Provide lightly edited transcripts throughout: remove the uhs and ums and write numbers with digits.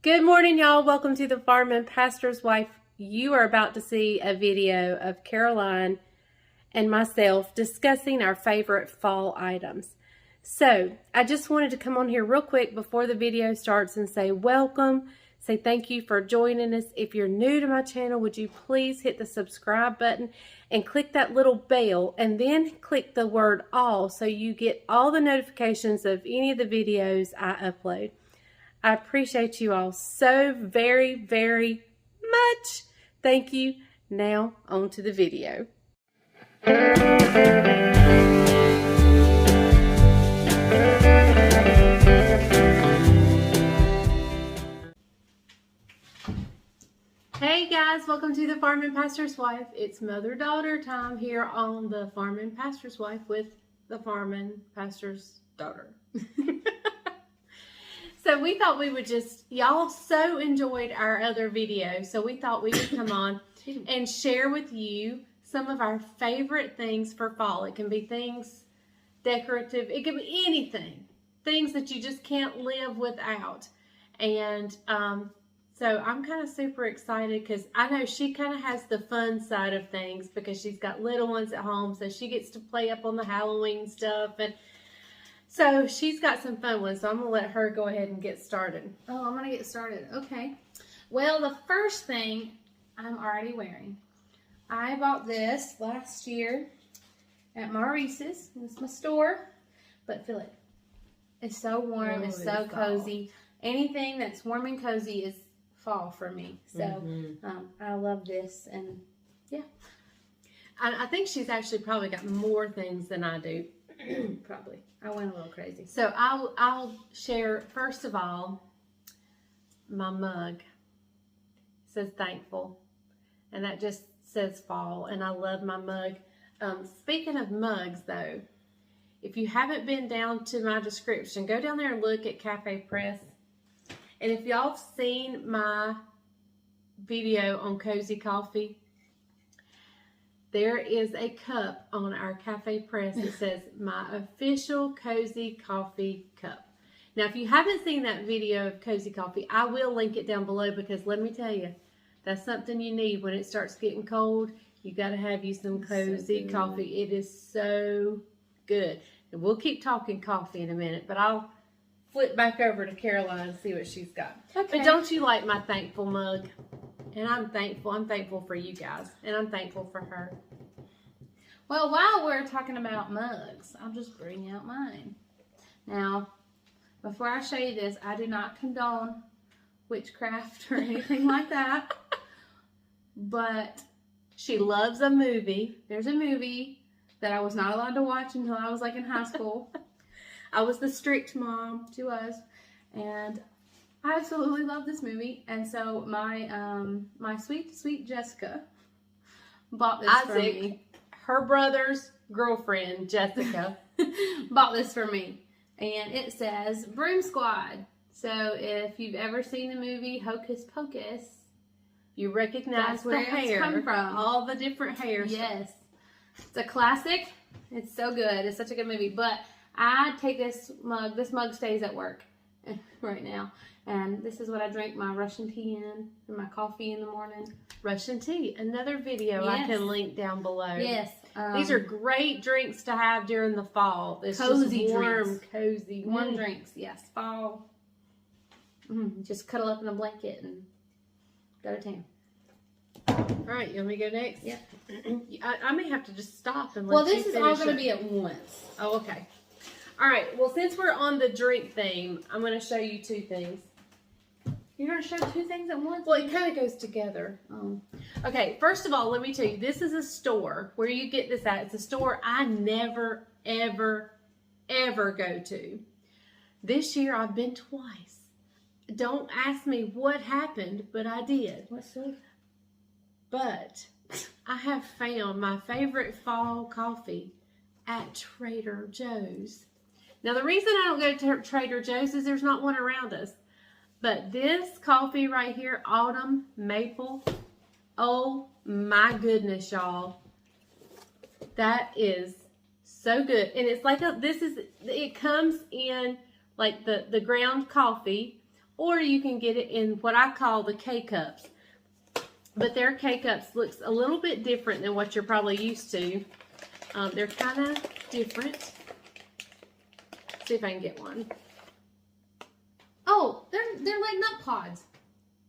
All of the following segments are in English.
Good morning, y'all. Welcome to the Farm and Pastor's Wife. You are about to see a video of Caroline and myself discussing our favorite fall items. So I just wanted to come on here real quick before the video starts and say welcome, say thank you for joining us. If you're new to my channel, would you please hit the subscribe button and click that little bell and then click the word all so you get all the notifications of any of the videos I upload. I appreciate you all so very, very much. Thank you. Now, on to the video. Hey guys, welcome to the Farm and Pastor's Wife. It's mother-daughter time here on the Farm and Pastor's Wife with the Farm and Pastor's daughter. So we thought we would y'all so enjoyed our other video, so we thought we would come on and share with you some of our favorite things for fall. It can be things decorative, it can be anything, things that you just can't live without. And so I'm kind of super excited because I know she kind of has the fun side of things because she's got little ones at home, so she gets to play up on the Halloween stuff, and so she's got some fun ones, so I'm going to let her go ahead and get started. Oh, I'm going to get started. Okay. Well, the first thing I'm already wearing. I bought this last year at Maurice's. It's my store. But feel it. It's so warm. It's so cozy. Anything that's warm and cozy is fall for me. So I love this. And yeah. I think she's actually probably got more things than I do. Probably. I went a little crazy. So I'll share, first of all, my mug. It says thankful. And that just says fall. And I love my mug. Speaking of mugs, though, if you haven't been down to my description, go down there and look at Cafe Press. And if y'all have seen my video on Cozy Coffee, there is a cup on our Cafe Press that says, my official Cozy Coffee cup. Now, if you haven't seen that video of Cozy Coffee, I will link it down below because let me tell you, that's something you need when it starts getting cold. You got to have you some Cozy Coffee. It is so good. And we'll keep talking coffee in a minute, but I'll flip back over to Caroline and see what she's got. Okay. But don't you like my thankful mug? And I'm thankful. I'm thankful for you guys. And I'm thankful for her. Well, while we're talking about mugs, I'll just bring out mine. Now, before I show you this, I do not condone witchcraft or anything like that. But she loves a movie. There's a movie that I was not allowed to watch until I was like in high school. I was the strict mom. She was. And I absolutely love this movie, and so my my sweet Jessica bought this for me. Her brother's girlfriend, Jessica, bought this for me, and it says Broom Squad. So if you've ever seen the movie Hocus Pocus, you recognize where it's come from. All the different hairs. Yes, it's a classic. It's so good. It's such a good movie. But I take this mug. This mug stays at work right now. And this is what I drink my Russian tea in, and my coffee in the morning. Russian tea, another video I can link down below. Yes. These are great drinks to have during the fall. It's cozy just warm, drinks. cozy. Warm drinks, yes. Fall. Just cuddle up in a blanket and go to town. All right, you want me to go next? Yeah. I may have to just stop and let Well, you this is finish all going to it. be at once. Oh, okay. All right, well, since we're on the drink theme, I'm going to show you two things. You're going to show two things at once? Well, it kind of goes together. Okay, first of all, let me tell you, this is a store where you get this at. It's a store I never, ever, ever go to. This year, I've been twice. Don't ask me what happened, but I did. What's that? But I have found my favorite fall coffee at Trader Joe's. Now, the reason I don't go to Trader Joe's is there's not one around us. But this coffee right here, Autumn Maple, oh my goodness, y'all. That is so good. And it's like it comes in like the ground coffee or you can get it in what I call the K-Cups. But their K-Cups looks a little bit different than what you're probably used to. They're kind of different. Let's see if I can get one. Oh, they're like nut pods.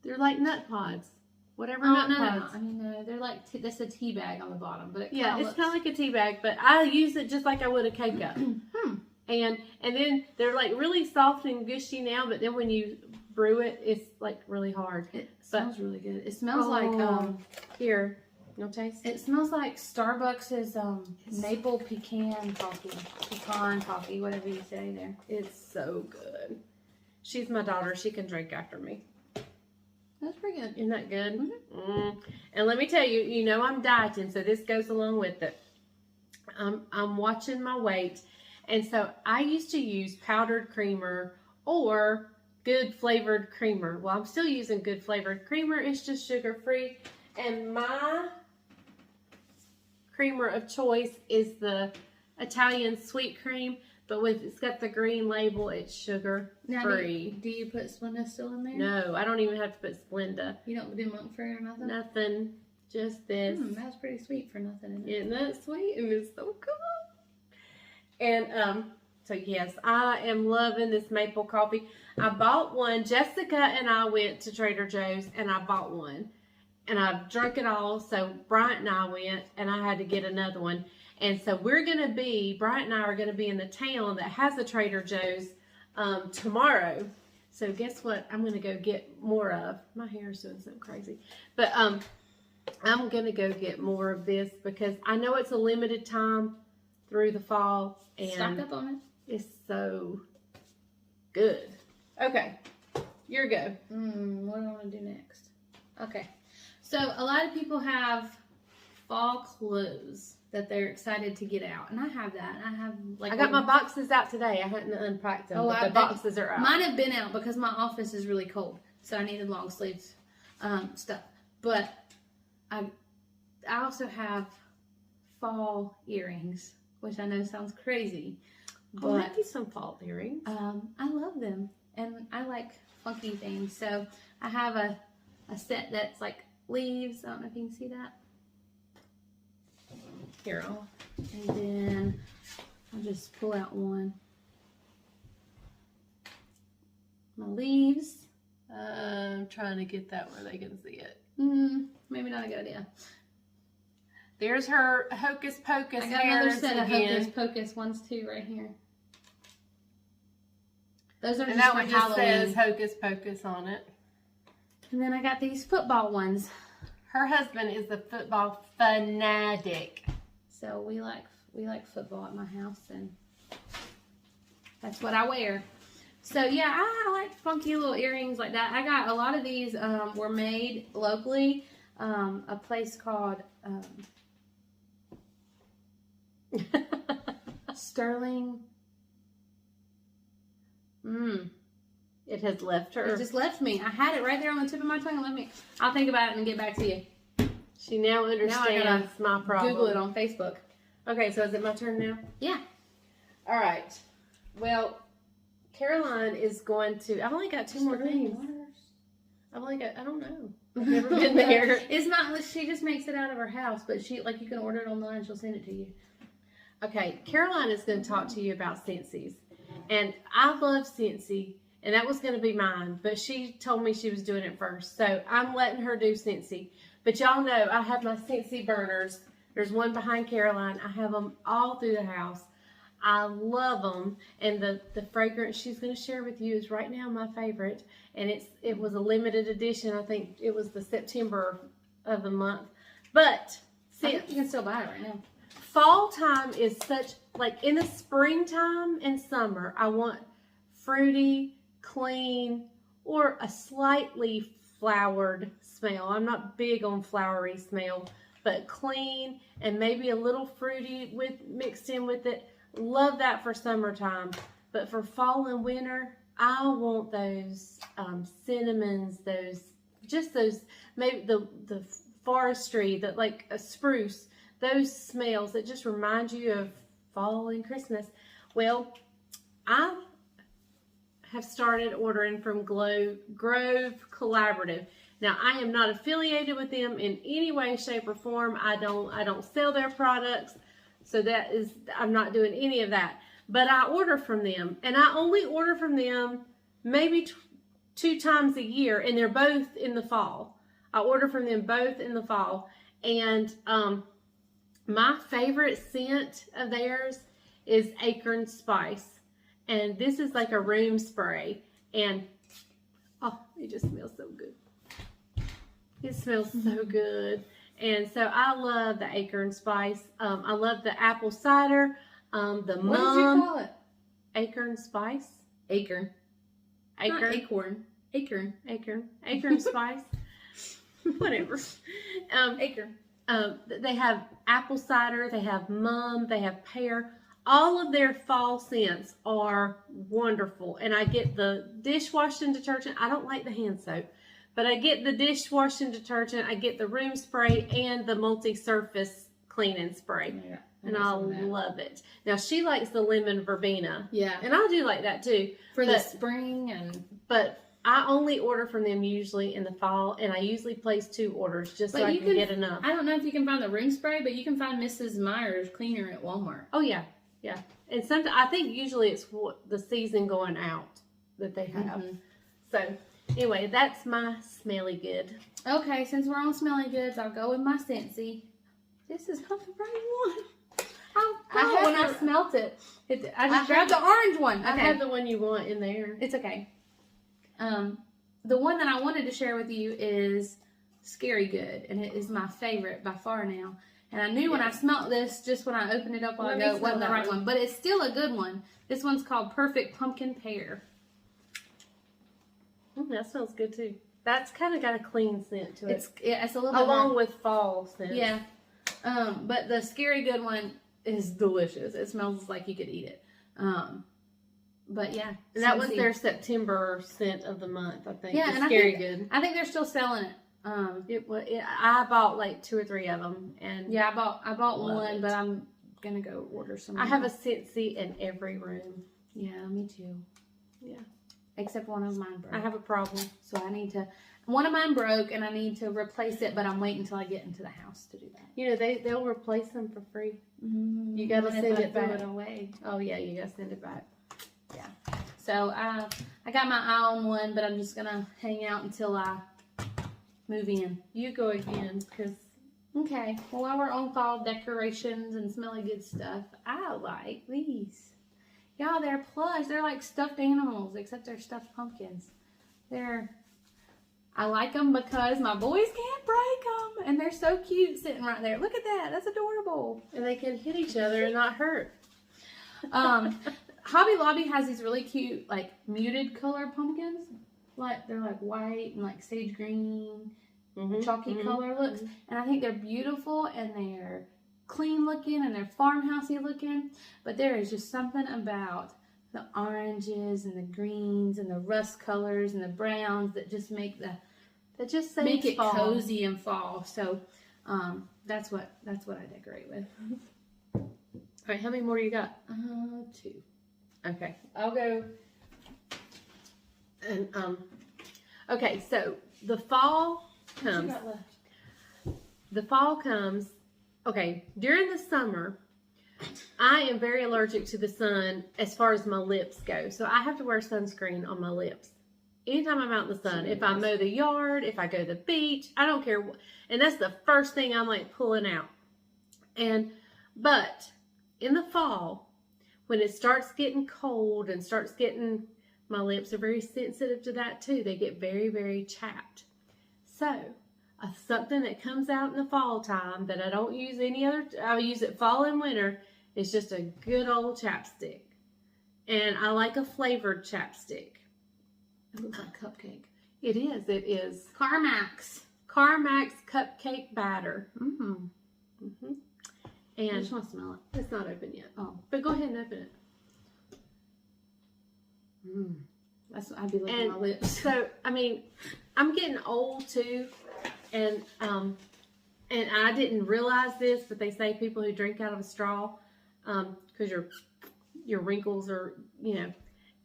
They're like nut pods. Whatever Oh, nut no, pods. no. I mean, no, they're like, that's a tea bag on the bottom. But Yeah, it's kind of like a tea bag, but I use it just like I would a K-Cup. And then they're like really soft and gushy now, but then when you brew it, it's like really hard. It smells really good. It smells like, here, you'll taste it. It smells like Starbucks's maple pecan coffee, whatever you say there. It's so good. She's my daughter. She can drink after me. That's pretty good. Isn't that good? And let me tell you, you know I'm dieting, so this goes along with it. I'm watching my weight, and so I used to use powdered creamer or good flavored creamer. Well, I'm still using good flavored creamer. It's just sugar-free, and my creamer of choice is the Italian sweet cream, but it's got the green label. It's sugar-free. Do you put Splenda still in there? No, I don't even have to put Splenda. You don't do monk fruit or nothing? Nothing. Just this. That's pretty sweet for nothing, isn't it? Isn't that sweet? And it's so good. And so yes, I am loving this maple coffee. I bought one. Jessica and I went to Trader Joe's and I bought one. And I've drunk it all. So Bryant and I went and I had to get another one. And so Bryant and I are going to be in the town that has a Trader Joe's tomorrow. So guess what? I'm going to go get more of. My hair is doing something crazy. But I'm going to go get more of this because I know it's a limited time through the fall. And stock up on it. It's so good. Okay. Your go. What do I want to do next? Okay. So a lot of people have fall clothes that they're excited to get out, and I have that. I got my boxes out today. I hadn't unpacked them, but the boxes are out. Mine have been out because my office is really cold, so I needed long sleeves stuff. But I also have fall earrings, which I know sounds crazy, but I like some fall earrings. I love them, and I like funky things. So I have a set that's like leaves. I don't know if you can see that. Here, and then I'll just pull out one. My leaves. I'm trying to get that where they can see it. Maybe not a good idea. There's her Hocus Pocus. I got another set of Hocus Pocus ones too right here. Those are just that for one just Halloween. says Hocus Pocus on it. And then I got these football ones. Her husband is a football fanatic. So we like football at my house, and that's what I wear. So yeah, I like funky little earrings like that. I got a lot of these were made locally. A place called Sterling. It has left her. It just left me. I had it right there on the tip of my tongue. Let me. I'll think about it and get back to you. She now understands my problem. Google it on Facebook. Okay, so is it my turn now? Yeah. All right. Well, Caroline is going to. I've only got two more things. I've only got. I don't know. I've never been there. It's not. She just makes it out of her house, but you can order it online. She'll send it to you. Okay, Caroline is going to talk to you about Scentsys, and I love Scentsy, and that was going to be mine, but she told me she was doing it first, so I'm letting her do Scentsy. But y'all know I have my Scentsy burners. There's one behind Caroline. I have them all through the house. I love them. And the fragrance she's going to share with you is right now my favorite. And it was a limited edition. I think it was the September of the month. But I think you can still buy it right now. Fall time is such, like in the springtime and summer, I want fruity, clean, or a slightly flowered smell. I'm not big on flowery smell, but clean and maybe a little fruity mixed in with it. Love that for summertime. But for fall and winter, I want those cinnamons, those maybe the forestry, that like a spruce, those smells that just remind you of fall and Christmas. Well, I have started ordering from Grove Collaborative. Now, I am not affiliated with them in any way, shape, or form. I don't sell their products, so I'm not doing any of that. But I order from them, and I only order from them maybe 2 times a year, and they're both in the fall. I order from them both in the fall, and my favorite scent of theirs is Acorn Spice, and this is like a room spray, and oh, it just smells so good. It smells so good, and so I love the Acorn Spice. I love the apple cider, the What did you call it? Acorn Spice. Acorn. Acorn. Not acorn. Acorn. Acorn Spice. Whatever. Acorn. They have apple cider, they have mum, they have pear. All of their fall scents are wonderful. And I get the dishwashing detergent. I don't like the hand soap, but I get the dishwashing detergent, I get the room spray, and the multi-surface cleaning spray. Yeah, and I love it. Now, she likes the lemon verbena. Yeah. And I do like that too. For the spring. But I only order from them usually in the fall, and I usually place 2 orders just so I can get enough. I don't know if you can find the room spray, but you can find Mrs. Meyer's cleaner at Walmart. Oh, yeah. Yeah. And sometimes, I think usually it's the season going out that they have. Mm-hmm. So, anyway, that's my smelly good. Okay, since we're on smelly goods, I'll go with my Scentsy. This is not the right one. I smelt it. I just grabbed the orange one. Okay. I have the one you want in there. It's okay. The one that I wanted to share with you is Scary Good, and it is my favorite by far now. And I knew when I smelt this, just when I opened it up while ago, it wasn't the right one. But it's still a good one. This one's called Perfect Pumpkin Pear. That smells good too. That's kind of got a clean scent to it. It's a little bit along with fall scent. Yeah. But the Scary Good one is delicious. It smells like you could eat it. But yeah, and that was their September scent of the month, I think. Yeah, and Scary Good. I think they're still selling it. I bought like 2 or 3 of them, and yeah, I bought one, but I'm gonna go order some. I have a Scentsy in every room. Yeah, me too. Yeah, except one of mine broke. I have a problem, so I need to. One of mine broke, and I need to replace it, but I'm waiting until I get into the house to do that. You know, they'll replace them for free. Mm-hmm. You gotta send it back. Throw it away. Oh yeah, you gotta send it back. Yeah. So I got my eye on one, but I'm just gonna hang out until I move in. You go again, cause okay. Well, while we're on fall decorations and smelly good stuff, I like these. Y'all, they're plush. They're like stuffed animals, except they're stuffed pumpkins. I like them because my boys can't break them, and they're so cute sitting right there. Look at that. That's adorable. And they can hit each other and not hurt. Hobby Lobby has these really cute, like, muted color pumpkins. Like, they're like white and like sage green, chalky color looks. And I think they're beautiful, and they're clean looking, and they're farmhousey looking. But there is just something about the oranges and the greens and the rust colors and the browns that just make it fall. Cozy and fall. So that's what I decorate with. All right, how many more you got? 2. Okay, I'll go. And okay, so the fall comes. What you got left? The fall comes. Okay, during the summer, I am very allergic to the sun as far as my lips go. So I have to wear sunscreen on my lips anytime I'm out in the sun. If I mow the yard, if I go to the beach, I don't care. And that's the first thing I'm like pulling out. But in the fall, when it starts getting cold and my lips are very sensitive to that too. They get very, very chapped. So something that comes out in the fall time that I don't use I use it fall and winter, is just a good old chapstick. And I like a flavored chapstick. It looks like a cupcake. It is. Carmax cupcake batter. And I just want to smell it. It's not open yet. Oh. But go ahead and open it. I'd be licking my lips. So, I mean, I'm getting old too. And I didn't realize this, but they say people who drink out of a straw, because your wrinkles are,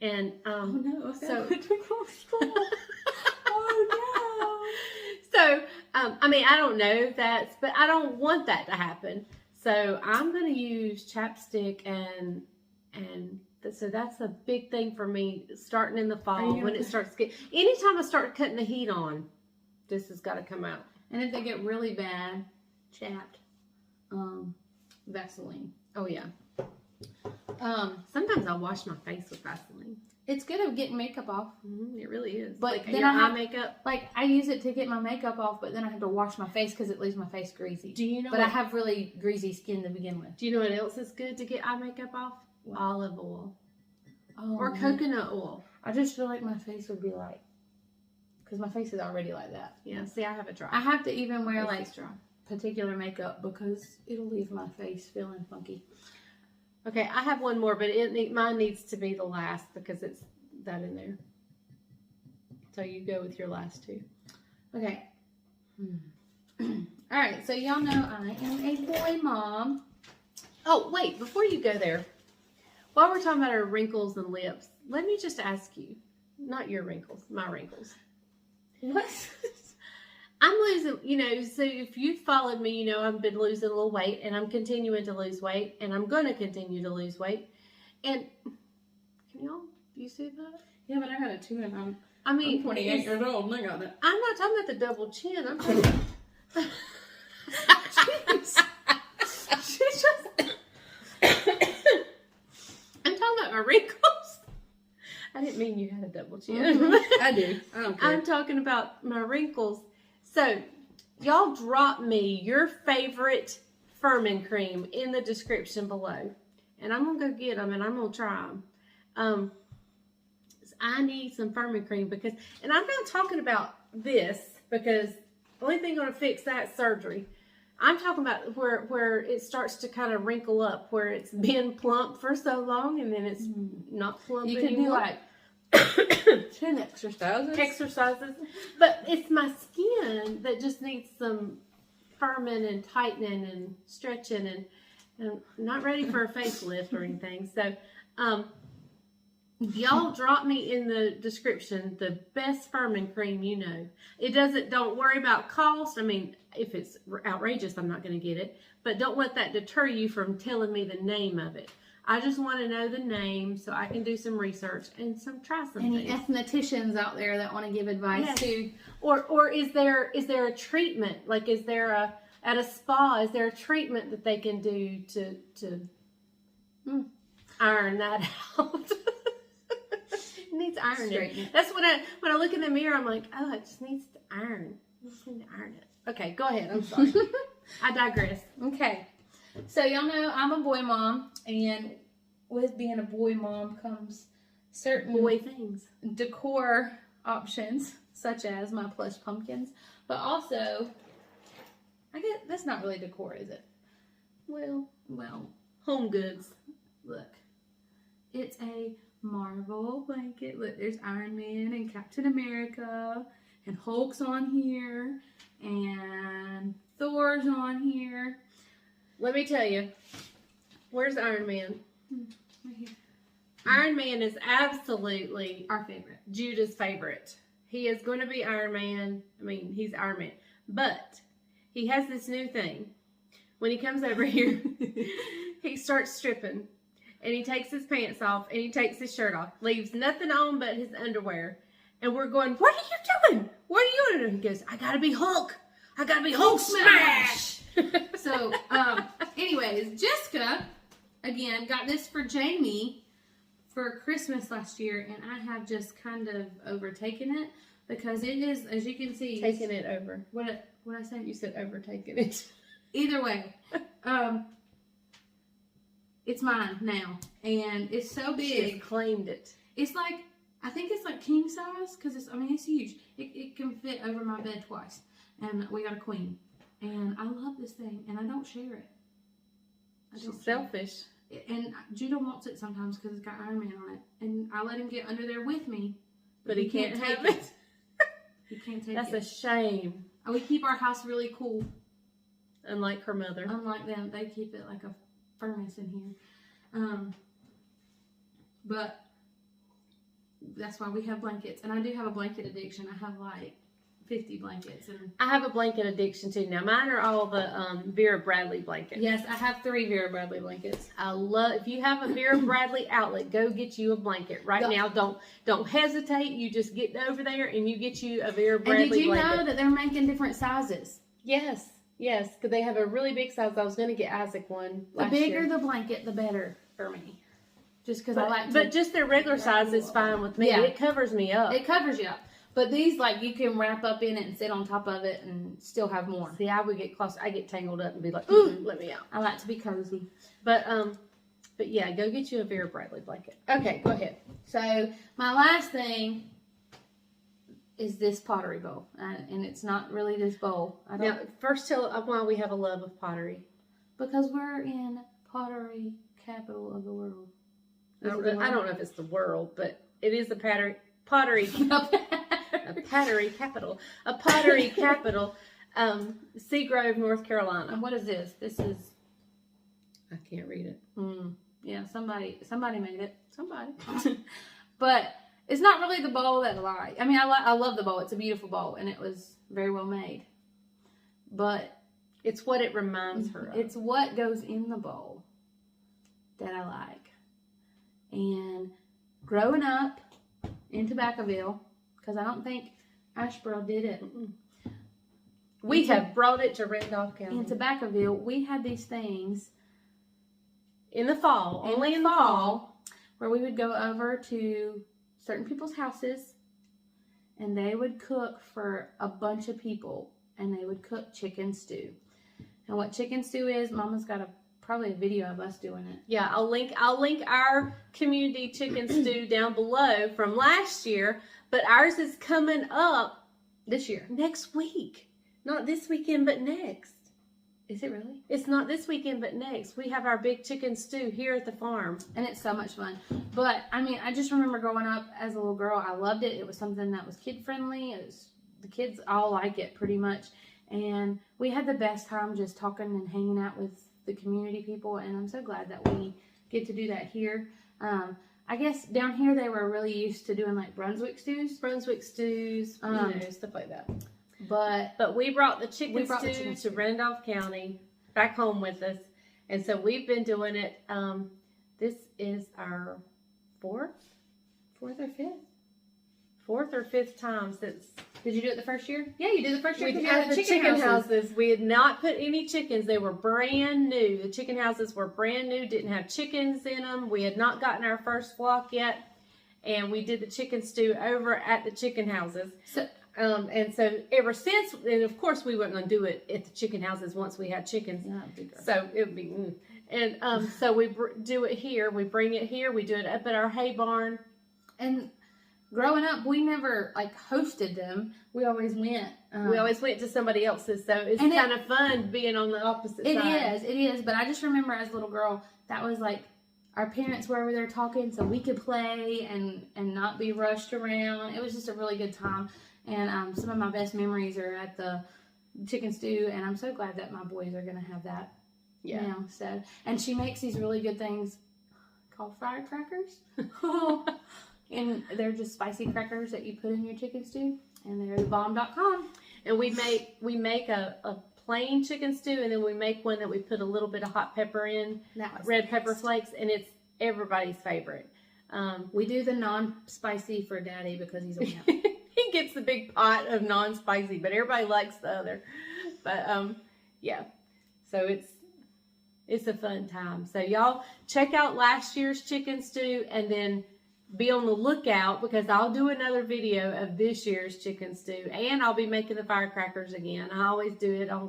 And Oh no! so Oh so I mean, I don't know that, but I don't want that to happen. So I'm gonna use chapstick so that's a big thing for me starting in the fall when it starts getting. Anytime I start cutting the heat on, this has got to come out. And if they get really bad, chapped, Vaseline. Oh yeah. Sometimes I'll wash my face with Vaseline. It's good at getting makeup off. It really is. But like then your I have eye makeup. Like I use it to get my makeup off, but then I have to wash my face because it leaves my face greasy. Do you know? But I have really greasy skin to begin with. Do you know what else is good to get eye makeup off? What? Olive oil Or coconut oil. I just feel like my face would be like, because my face is already like that. Yeah. See, I have a dry. I have to even wear Face like is dry. particular makeup because it'll leave my face feeling funky. Okay, I have one more, but mine needs to be the last because it's that in there. So you go with your last two. Okay. All right. So y'all know I am a boy mom. Oh, wait, before you go there, while we're talking about our wrinkles and lips, let me just ask you, not your wrinkles, my wrinkles. What? I'm losing, so if you've followed me, I've been losing a little weight and I'm continuing to lose weight and I'm going to continue to lose weight. And you see that? Yeah, but I got a 2 and I'm 28 years old and I got it. I'm not talking about the double chin. I'm talking I'm talking about my wrinkles. I didn't mean you had a double chin. I do. I don't care. I'm talking about my wrinkles. So, y'all drop me your favorite firming cream in the description below. And I'm going to go get them and I'm going to try them. I need some firming cream and I'm not talking about this because the only thing going to fix that is surgery. I'm talking about where it starts to kind of wrinkle up, where it's been plump for so long and then it's not plump anymore. You can do like chin exercises. But it's my skin that just needs some firming and tightening and stretching and I'm not ready for a facelift or anything. So, y'all drop me in the description the best firming cream you know. Don't worry about cost. I mean, if it's outrageous, I'm not going to get it. But don't let that deter you from telling me the name of it. I just want to know the name so I can do some research and try some Any things. estheticians out there that want to give advice too? Or is there a treatment? Like, is there at a spa, is there a treatment that they can do to iron that out? It needs ironing. That's when I look in the mirror, I'm like, oh, it just needs to iron. I just need to iron it. Okay, go ahead. I'm sorry. I digress. Okay. So y'all know I'm a boy mom, and with being a boy mom comes certain boy things, decor options, such as my plush pumpkins, but also, I guess that's not really decor, is it? Well, home goods. Look, it's a Marvel blanket. Look, there's Iron Man and Captain America, and Hulk's on here, and Thor's on here. Let me tell you, where's Iron Man? Right here. Iron Man is absolutely Our favorite. Judah's favorite. He is going to be Iron Man. I mean, he's Iron Man. But he has this new thing. When he comes over here, he starts stripping. And he takes his pants off. And he takes his shirt off. Leaves nothing on but his underwear. And we're going, what are you doing? What are you doing? And he goes, I got to be Hulk. I got to be Hulk smash. So, anyways, Jessica, again, got this for Jamie for Christmas last year, and I have just kind of overtaken it because it is, as you can see, Taking it over. What I say? You said overtaking it. Either way, it's mine now, and it's so big. She has claimed it. It's like, I think it's like king size because it's huge. It can fit over my bed twice, and we got a queen. And I love this thing, and I don't share it. She's selfish. And Judah wants it sometimes because it's got Iron Man on it. And I let him get under there with me. But he can't have it. He can't take That's it. a shame. And we keep our house really cool. Unlike her mother. Unlike them, they keep it like a furnace in here. But that's why we have blankets. And I do have a blanket addiction. I have like 50 blankets. And I have a blanket addiction too. Now mine are all the Vera Bradley blankets. yes, I have 3 Vera Bradley blankets. I love, if you have a Vera Bradley outlet, go get you a blanket right now. Don't hesitate. You just get over there and you get you a Vera Bradley And did you blanket. know that they're making different sizes? Yes, because they have a really big size. I was going to get Isaac one The last bigger year. the blanket, the better for me. Just because I like to. But just their regular size is fine with me. Yeah. It covers me up. It covers you up. But these, like, you can wrap up in it and sit on top of it and still have more. See, I would get close. I get tangled up and be like, ooh, let me out. I like to be cozy. But yeah, go get you a Vera Bradley blanket. Okay, go ahead. So, my last thing is this Pottery Bowl. And it's not really this bowl. Now, first tell why we have a love of pottery. Because we're in pottery capital of the world. I don't know if it's the world, but it is the pottery capital. A pottery capital. Seagrove, North Carolina. And what is this? This is... I can't read it. Yeah, somebody made it. Somebody. But it's not really the bowl that I like. I mean, I love the bowl. It's a beautiful bowl, and it was very well made. But it's what it reminds her of. It's what goes in the bowl that I like. And growing up in Tobaccoville, because I don't think Asheboro did it. We have brought it to Randolph County. In Tobaccoville, we had these things in the fall, only in the fall, where we would go over to certain people's houses and they would cook for a bunch of people, and they would cook chicken stew. And what chicken stew is, Mama's got probably a video of us doing it. Yeah, I'll link our community chicken stew down below from last year, but ours is coming up this year. Next week. Not this weekend, but next. Is it really? It's not this weekend, but next. We have our big chicken stew here at the farm. And it's so much fun. But, I mean, I just remember growing up as a little girl. I loved it. It was something that was kid-friendly. The kids all like it pretty much. And we had the best time just talking and hanging out with the community people. And I'm so glad that we get to do that here. I guess down here they were really used to doing, like, Brunswick stews. Stuff like that. But we brought the chicken stew to Randolph County back home with us. And so we've been doing it. This is our fourth or fifth time since. Did you do it the first year? Yeah, you did the first year. We had the chicken houses. We had not put any chickens. They were brand new. The chicken houses were brand new, didn't have chickens in them. We had not gotten our first flock yet. And we did the chicken stew over at the chicken houses. And so ever since, and of course we weren't going to do it at the chicken houses once we had chickens. So it would be, so we do it here. We bring it here. We do it up at our hay barn. And growing up, we never hosted them. We always went. We always went to somebody else's. So it's kind of fun being on the opposite side. It is. But I just remember as a little girl, that was our parents were over there talking so we could play and not be rushed around. It was just a really good time. And some of my best memories are at the chicken stew, and I'm so glad that my boys are going to have that now. So, and she makes these really good things called firecrackers. And they're just spicy crackers that you put in your chicken stew, and they're thebomb.com. And we make a plain chicken stew, and then we make one that we put a little bit of hot pepper in, red pepper flakes, and it's everybody's favorite. We do the non-spicy for Daddy because he's a man. He gets the big pot of non-spicy, but everybody likes the other. But yeah, so it's a fun time. So y'all check out last year's chicken stew, and then be on the lookout because I'll do another video of this year's chicken stew, and I'll be making the firecrackers again. I always do it. I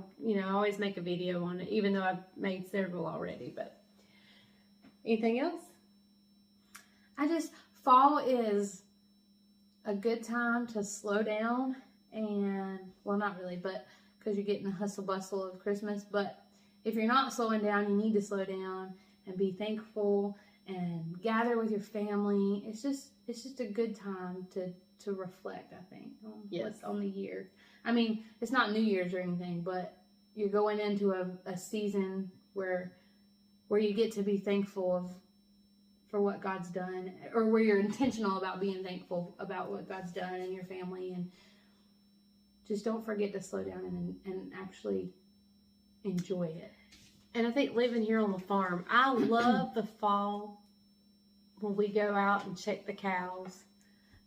always make a video on it, even though I've made several already. But anything else? Fall is a good time to slow down, and well, not really, but because you're getting the hustle bustle of Christmas. But if you're not slowing down, you need to slow down and be thankful and gather with your family. It's just a good time to reflect, I think, on the year. I mean, it's not New Year's or anything, but you're going into a season where you get to be thankful for what God's done, or where you're intentional about being thankful about what God's done in your family, and just don't forget to slow down and actually enjoy it. And I think living here on the farm, I love the fall when we go out and check the cows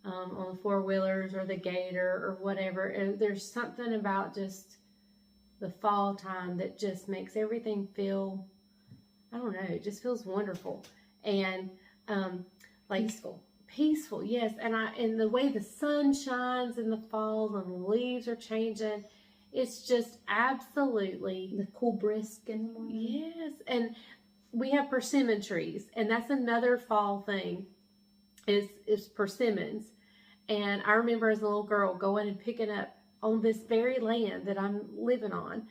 on the four-wheelers or the gator or whatever. And there's something about just the fall time that just makes everything feel, I don't know, it just feels wonderful. And like peaceful, yes. And the way the sun shines in the fall and the leaves are changing, it's just absolutely the cool brisk in the morning. Yes. And we have persimmon trees, and that's another fall thing is persimmons. And I remember as a little girl going and picking up on this very land that I'm living on,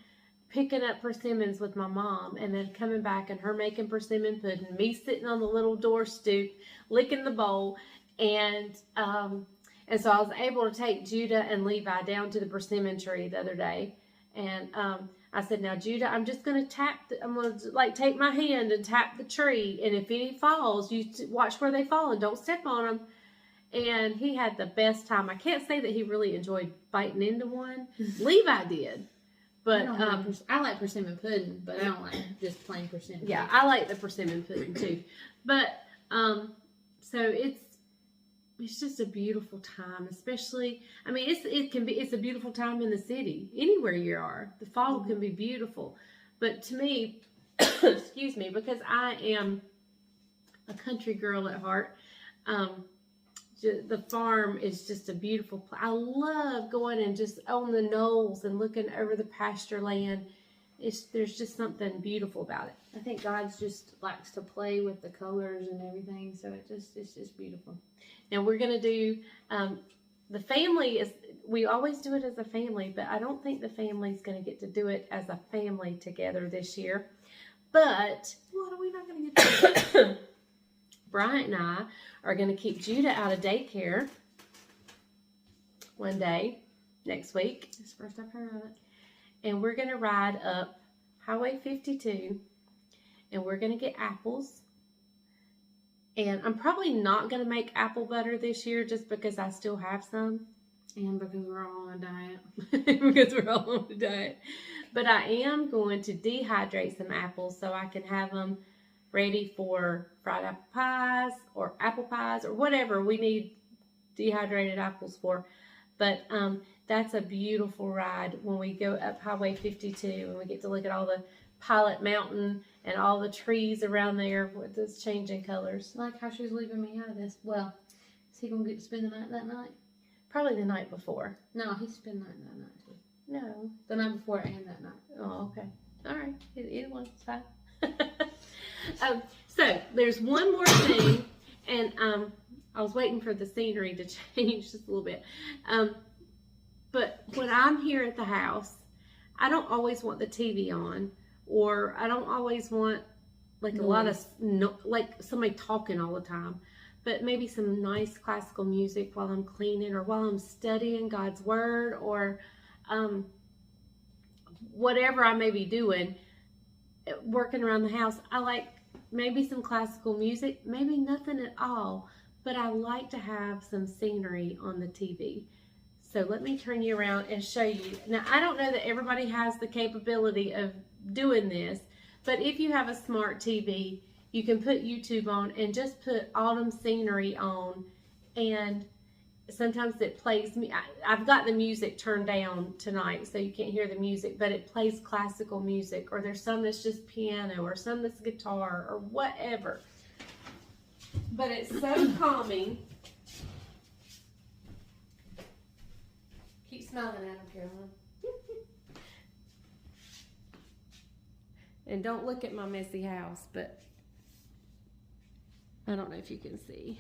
picking up persimmons with my mom, and then coming back and her making persimmon pudding, me sitting on the little door stoop, licking the bowl. And so I was able to take Judah and Levi down to the persimmon tree the other day. And I said, now, Judah, I'm just going to I'm going to like take my hand and tap the tree. And if any falls, you watch where they fall and don't step on them. And he had the best time. I can't say that he really enjoyed biting into one. Levi did. But I like persimmon pudding, but I don't like just plain persimmon. Yeah, I like the persimmon pudding too. But so it's just a beautiful time, especially. I mean, it's a beautiful time in the city, anywhere you are. The fall can be beautiful, but to me, excuse me, because I am a country girl at heart. The farm is just a beautiful place. I love going and just on the knolls and looking over the pasture land. There's just something beautiful about it. I think God just likes to play with the colors and everything, so it's just beautiful. And we're gonna do the family we always do it as a family, but I don't think the family's gonna get to do it as a family together this year. But what are we not gonna get to do? Bryant and I are going to keep Judah out of daycare one day next week. It's the first I've heard of it. And we're going to ride up Highway 52, and we're going to get apples. And I'm probably not going to make apple butter this year just because I still have some. And because we're all on a diet. Because we're all on a diet. But I am going to dehydrate some apples so I can have them ready for fried apple pies or whatever we need dehydrated apples for. But that's a beautiful ride when we go up Highway 52 and we get to look at all the Pilot Mountain and all the trees around there with those changing colors. I like how she's leaving me out of this. Well, is he going to get to spend the night that night? Probably the night before. No, he spent the night that night too. No. The night before and that night. Oh, okay. All right. Either one's fine. So there's one more thing, and I was waiting for the scenery to change just a little bit. But when I'm here at the house, I don't always want the TV on, or I don't always want like a lot of like somebody talking all the time. But maybe some nice classical music while I'm cleaning or while I'm studying God's Word, or whatever I may be doing, working around the house. I like maybe some classical music, maybe nothing at all, but I like to have some scenery on the TV. So let me turn you around and show you. Now, I don't know that everybody has the capability of doing this, but if you have a smart TV, you can put YouTube on and just put autumn scenery on, and sometimes it plays me. I've got the music turned down tonight so you can't hear the music, but it plays classical music, or there's some that's just piano, or some that's guitar, or whatever. But it's so calming. Keep smiling at him, Carolyn. And don't look at my messy house, but I don't know if you can see.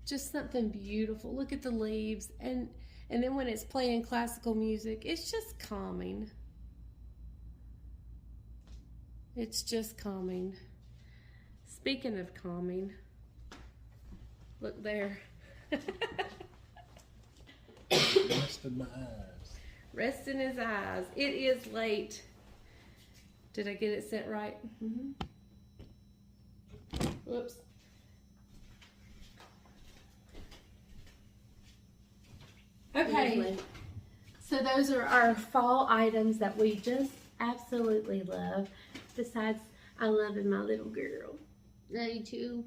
Just something beautiful. Look at the leaves, and then when it's playing classical music, it's just calming. It's just calming. Speaking of calming, look there. Busted my eyes. resting his eyes. It is late. Did I get it set right? Mm-hmm. Whoops. Okay. So those are our fall items that we just absolutely love. Besides, I love my little girl. Me too.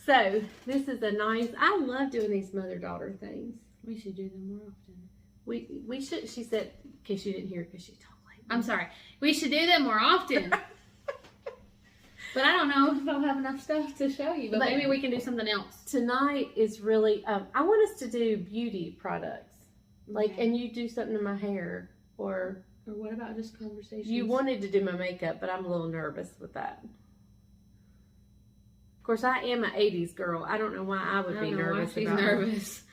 So this is a nice. I love doing these mother-daughter things. We should do them more often. We should. She said, in case you didn't hear, because she talked like. I'm sorry. We should do them more often. But I don't know if I'll have enough stuff to show you. But maybe we can do something else. Tonight is really. I want us to do beauty products, like, and you do something to my hair, or what about just conversations? You wanted to do my makeup, but I'm a little nervous with that. Of course, I am an '80s girl. I don't know why I would be nervous. She's nervous.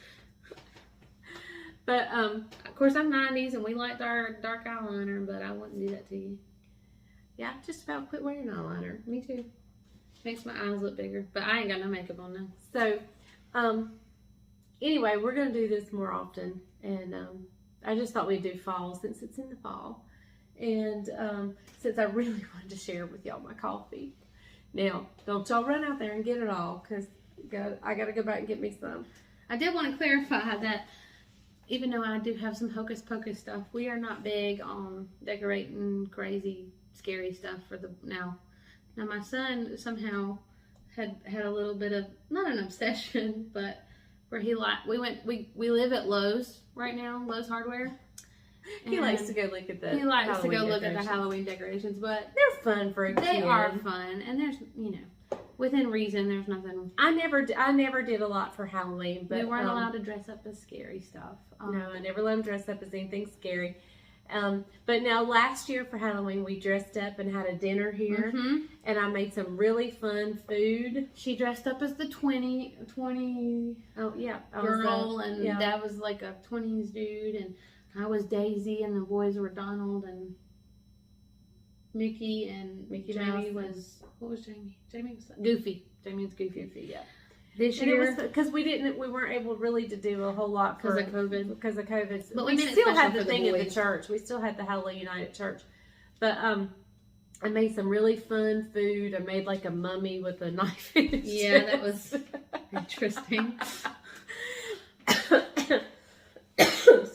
But of course, I'm '90s and we liked our dark eyeliner, but I wouldn't do that to you. Yeah, I just about quit wearing eyeliner. Me too. Makes my eyes look bigger, but I ain't got no makeup on now. So, anyway, we're gonna do this more often, and I just thought we'd do fall since it's in the fall, and since I really wanted to share with y'all my coffee. Now, don't y'all run out there and get it all, because I got to go back and get me some. I did want to clarify that even though I do have some hocus pocus stuff, we are not big on decorating crazy, scary stuff for the now. Now, my son somehow had a little bit of, not an obsession, but where we live at Lowe's right now, Lowe's Hardware. He likes to go look at the Halloween decorations, but they're fun for a kid. They are fun, and there's, within reason, there's nothing. I never did a lot for Halloween, but we weren't allowed to dress up as scary stuff. No, I never let them dress up as anything scary. But now last year for Halloween, we dressed up and had a dinner here, and I made some really fun food. She dressed up as the 20 oh yeah girl, and Dad was like a 20s dude, and I was Daisy, and the boys were Donald and Mickey, and Jamie was, what was Jamie? Jamie was Goofy. Jamie was Goofy. Yeah. This year, because we weren't able really to do a whole lot because of COVID. But we still had the thing in the church. We still had the Hallelujah night at church. But I made some really fun food. I made like a mummy with a knife in its chest. That was interesting.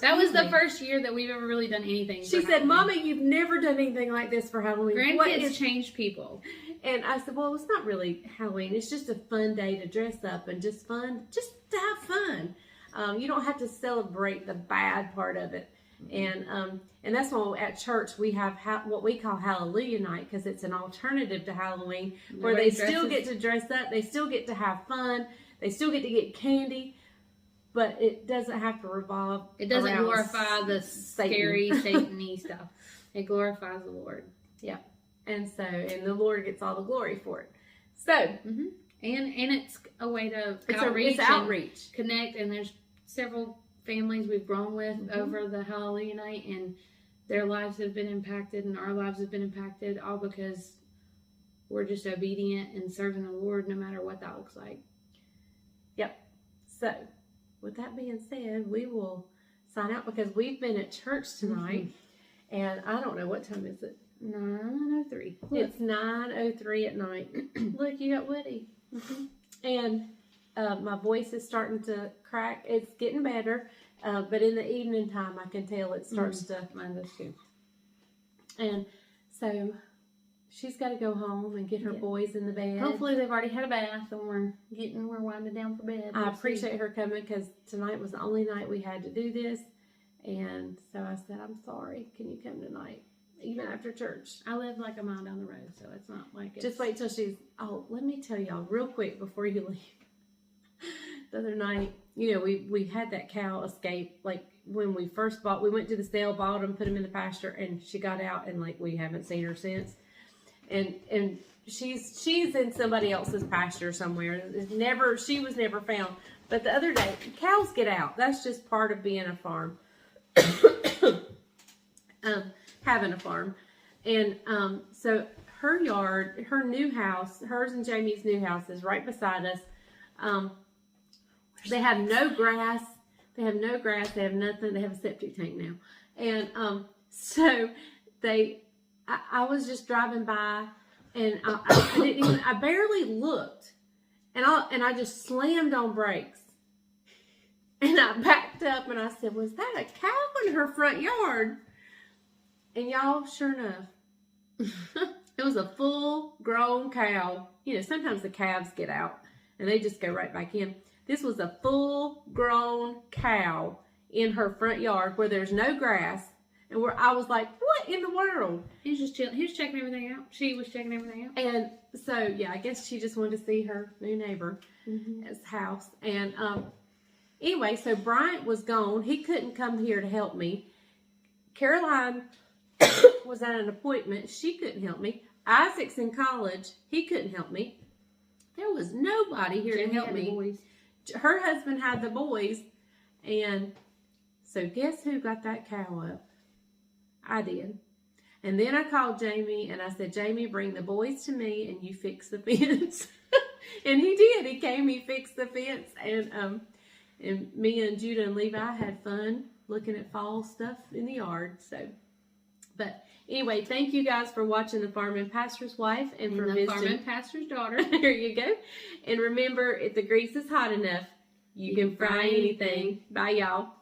That was the first year that we've ever really done anything. She said, "Mama, you've never done anything like this for Halloween. Grandkids change people." And I said, "Well, it's not really Halloween. It's just a fun day to dress up and just to have fun. You don't have to celebrate the bad part of it." And that's why at church we have what we call Hallelujah night, because it's an alternative to Halloween, where they still get to dress up, they still get to have fun, they still get to get candy. But it doesn't have to revolve. It doesn't glorify the scary Satan-y stuff. It glorifies the Lord. Yeah, and the Lord gets all the glory for it. So, and it's a way to outreach, connect. And there's several families we've grown with over the Hallelujah night, and their lives have been impacted, and our lives have been impacted, all because we're just obedient and serving the Lord, no matter what that looks like. Yep. So, with that being said, we will sign out because we've been at church tonight, and I don't know, what time is it? 9:03. It's 9:03 at night. Look, you got Woody. And my voice is starting to crack. It's getting better, but in the evening time, I can tell it starts to. Mine does too. And so she's got to go home and get her boys in the bed. Hopefully they've already had a bath and we're winding down for bed. I appreciate her coming because tonight was the only night we had to do this. And so I said, "I'm sorry. Can you come tonight? Even after church." I live like a mile down the road, so it's not like it's... Just wait till she's... Oh, let me tell y'all real quick before you leave. The other night, we had that cow escape. Like when we first we went to the sale, bought them, put them in the pasture, and she got out, and like we haven't seen her since. And she's in somebody else's pasture somewhere. She was never found. But the other day, cows get out. That's just part of being a farm. Having a farm. And so her yard, her new house, hers and Jamie's new house is right beside us. They have no grass. They have no grass. They have nothing. They have a septic tank now. And so I was just driving by, and I barely looked, and I just slammed on brakes, and I backed up, and I said, "Was that a cow in her front yard?" And y'all, sure enough, it was a full-grown cow. You know, sometimes the calves get out, and they just go right back in. This was a full-grown cow in her front yard where there's no grass, and where I was like, "What in the world?" He was just chilling. He was checking everything out. She was checking everything out. And so, yeah, I guess she just wanted to see her new neighbor's house. And anyway, so Bryant was gone. He couldn't come here to help me. Caroline was at an appointment. She couldn't help me. Isaac's in college. He couldn't help me. There was nobody here to help me. Boys. Her husband had the boys. And so guess who got that cow up? I did. And then I called Jamie and I said, "Jamie, bring the boys to me and you fix the fence." And he did. He came, he fixed the fence. And me and Judah and Levi had fun looking at fall stuff in the yard. So, but anyway, thank you guys for watching The Farm and Pastor's Wife and for The visiting Farm and Pastor's Daughter. There you go. And remember, if the grease is hot enough, you can fry anything. Bye, y'all.